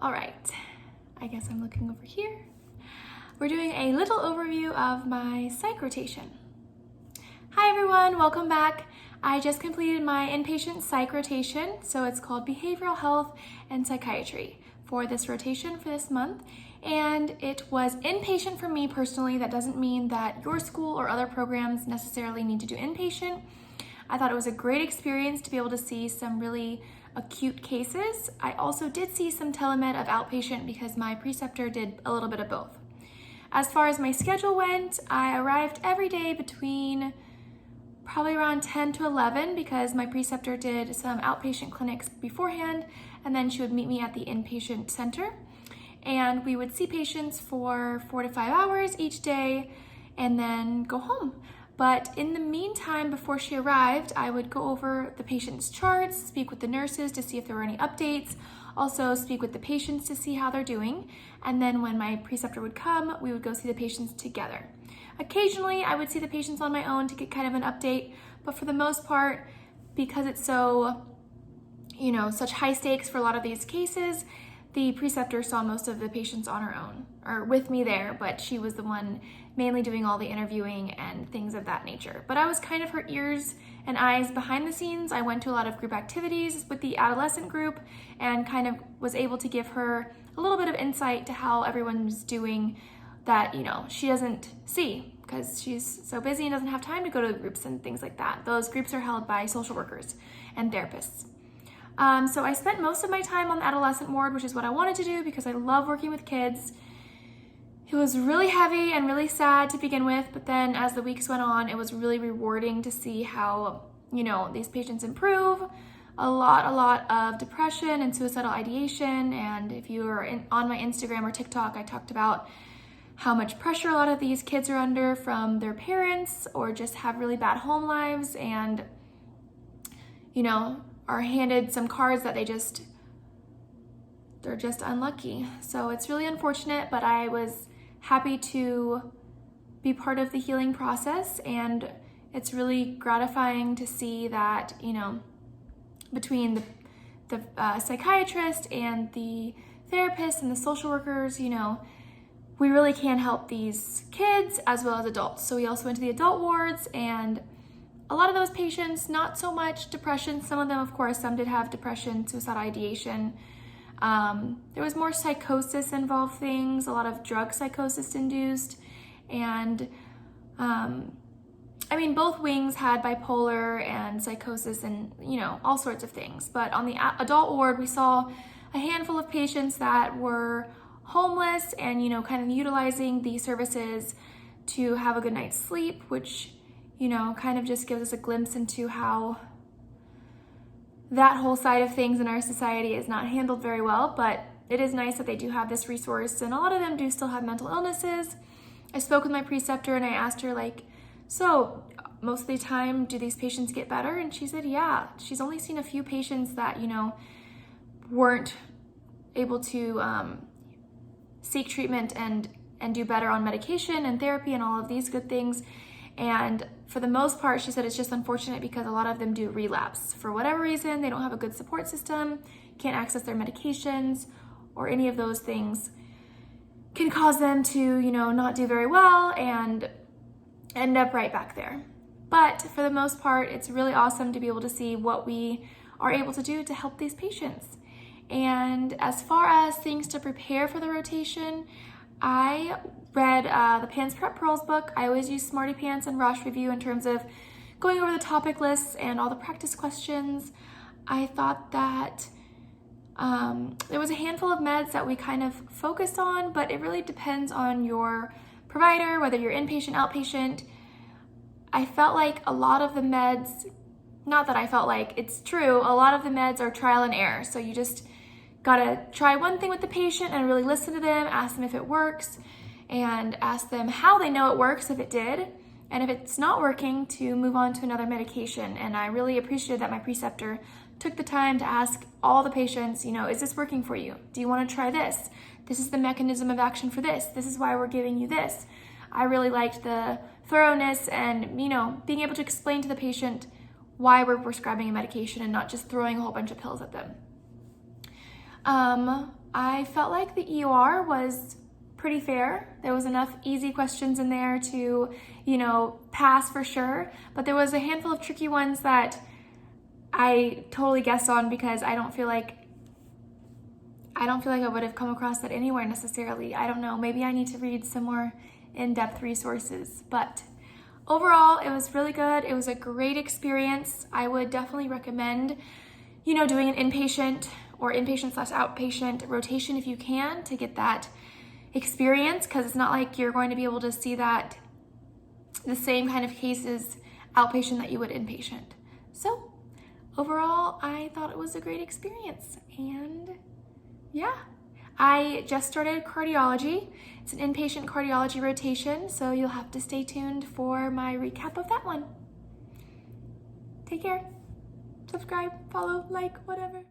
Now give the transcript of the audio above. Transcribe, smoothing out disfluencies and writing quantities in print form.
All right, I guess I'm looking over here. We're doing a little overview of my psych rotation. Hi everyone, welcome back. I just completed my inpatient psych rotation, so it's called Behavioral Health and Psychiatry for this rotation for this month. And it was inpatient for me personally. That doesn't mean that your school or other programs necessarily need to do inpatient. I thought it was a great experience to be able to see some really acute cases. I also did see some telemed of outpatient because my preceptor did a little bit of both. As far as my schedule went, I arrived every day between probably around 10 to 11 because my preceptor did some outpatient clinics beforehand, and then she would meet me at the inpatient center. And we would see patients for 4 to 5 hours each day and then go home. But in the meantime, before she arrived, I would go over the patient's charts, speak with the nurses to see if there were any updates, also speak with the patients to see how they're doing. And then when my preceptor would come, we would go see the patients together. Occasionally, I would see the patients on my own to get kind of an update, but for the most part, because it's so, such high stakes for a lot of these cases, the preceptor saw most of the patients on her own, or with me there, but she was the one mainly doing all the interviewing and things of that nature. But I was kind of her ears and eyes behind the scenes. I went to a lot of group activities with the adolescent group and kind of was able to give her a little bit of insight to how everyone's doing that, she doesn't see because she's so busy and doesn't have time to go to the groups and things like that. Those groups are held by social workers and therapists. So I spent most of my time on the adolescent ward, which is what I wanted to do because I love working with kids. It was really heavy and really sad to begin with, but then as the weeks went on, it was really rewarding to see how, these patients improve. A lot of depression and suicidal ideation. And if you are on my Instagram or TikTok, I talked about how much pressure a lot of these kids are under from their parents or just have really bad home lives and, are handed some cards that they're just unlucky. So it's really unfortunate, but I was happy to be part of the healing process, and it's really gratifying to see that, between the psychiatrist and the therapist and the social workers, we really can help these kids as well as adults. So we also went to the adult wards, and a lot of those patients, not so much depression. Some of them, of course, some did have depression, suicidal ideation. There was more psychosis involved things, a lot of drug psychosis induced. And both wings had bipolar and psychosis and, all sorts of things. But on the adult ward, we saw a handful of patients that were homeless and, kind of utilizing the services to have a good night's sleep, which kind of just gives us a glimpse into how that whole side of things in our society is not handled very well, but it is nice that they do have this resource, and a lot of them do still have mental illnesses. I spoke with my preceptor and I asked her, so most of the time, do these patients get better? And she said, yeah. She's only seen a few patients that, weren't able to seek treatment and do better on medication and therapy and all of these good things. And for the most part, she said it's just unfortunate because a lot of them do relapse. For whatever reason, they don't have a good support system, can't access their medications, or any of those things can cause them to, not do very well and end up right back there. But for the most part, it's really awesome to be able to see what we are able to do to help these patients. And as far as things to prepare for the rotation, I read the Pants Prep Pearls book. I always use Smarty Pants and Rosh Review in terms of going over the topic lists and all the practice questions. I thought that there was a handful of meds that we kind of focused on, but it really depends on your provider, whether you're inpatient, outpatient. I felt like a lot of the meds, not that I felt like, it's true, a lot of the meds are trial and error. So you just gotta try one thing with the patient and really listen to them, ask them if it works, and ask them how they know it works if it did, and if it's not working, to move on to another medication. And I really appreciated that my preceptor took the time to ask all the patients, is this working for you? Do you want to try this? This is the mechanism of action for this. This is why we're giving you this. I really liked the thoroughness and, being able to explain to the patient why we're prescribing a medication and not just throwing a whole bunch of pills at them. I felt like the EOR was pretty fair. There was enough easy questions in there to, pass for sure, but there was a handful of tricky ones that I totally guessed on because I don't feel like I would have come across that anywhere necessarily. I don't know, maybe I need to read some more in-depth resources, but overall, it was really good. It was a great experience. I would definitely recommend, doing an inpatient or inpatient/outpatient rotation if you can to get that experience, because it's not like you're going to be able to see the same kind of cases outpatient that you would inpatient. So overall, I thought it was a great experience, and yeah. I just started cardiology. It's an inpatient cardiology rotation, so you'll have to stay tuned for my recap of that one. Take care. Subscribe, follow, like, whatever.